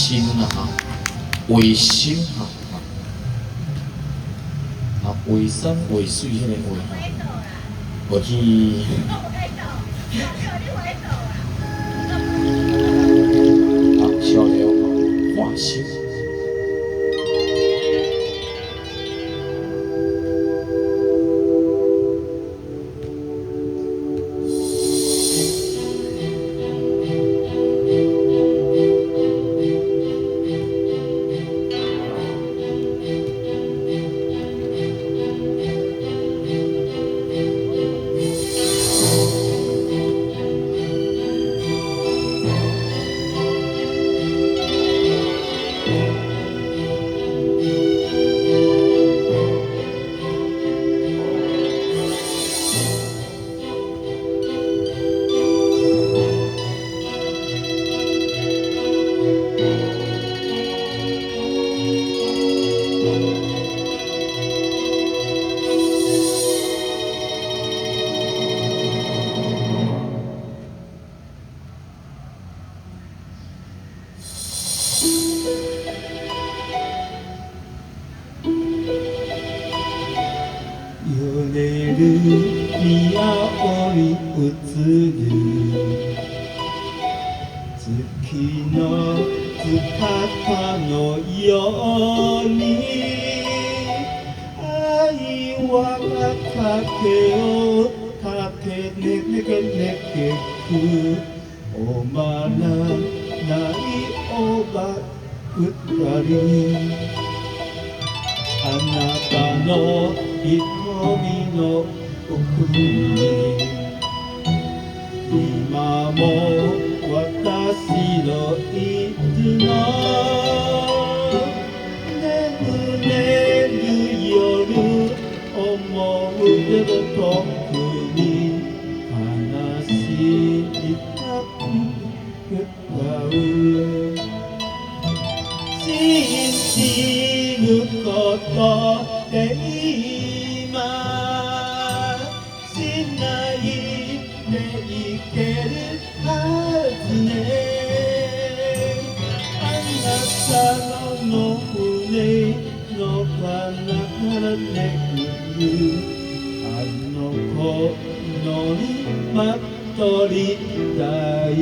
心啊，卫生啊，卫生卫水迄个卫啊，我去烧了化心。宮織り移る月の姿のように愛は竹を立てねけくおまらないおば二人あなたの瞳の奥に今も私のいつの眠れる夜思うけど遠くに悲しみたく歌う信じることで今しないでいけるはずねあなたの胸の彼から眠るあの子のに待っとりたい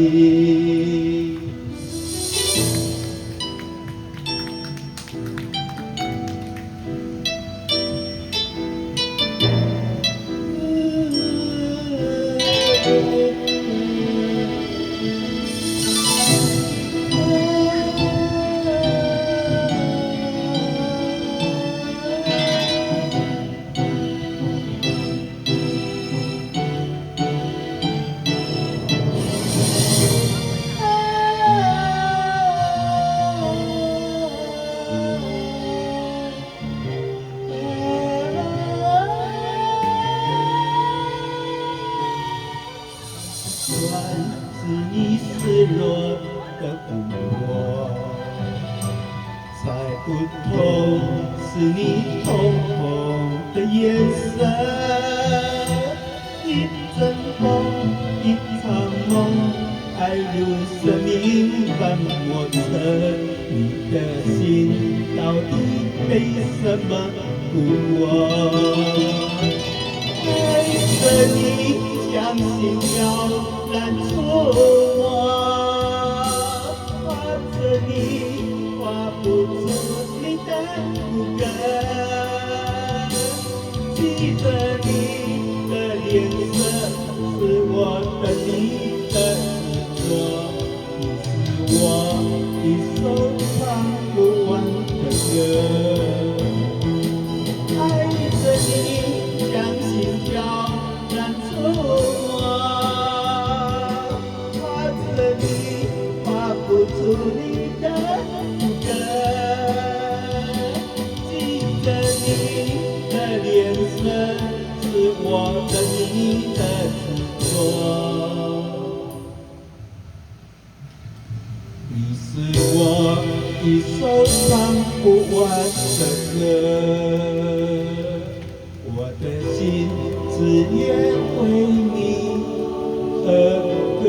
你失落的我在不同是你瞳孔的颜色一阵风一场梦爱如生命般莫测你的心到底被什么苦我爱着你相信要拦住我画着你画不出你的骨骼记着你的脸色是我的你的执着你是我一首唱不完的歌爱着你像心跳拦住我出你的骨骼记着你的脸色是我的你的执着你是我一首唱不完的歌我的心只愿为你而歌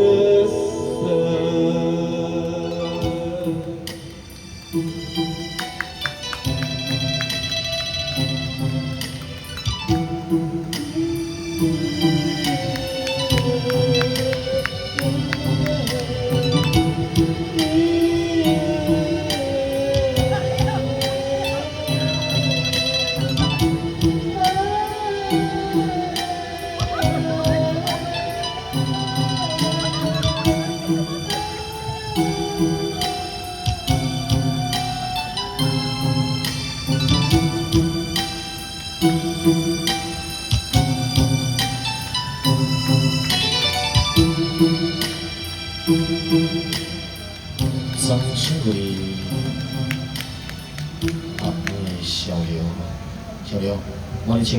我的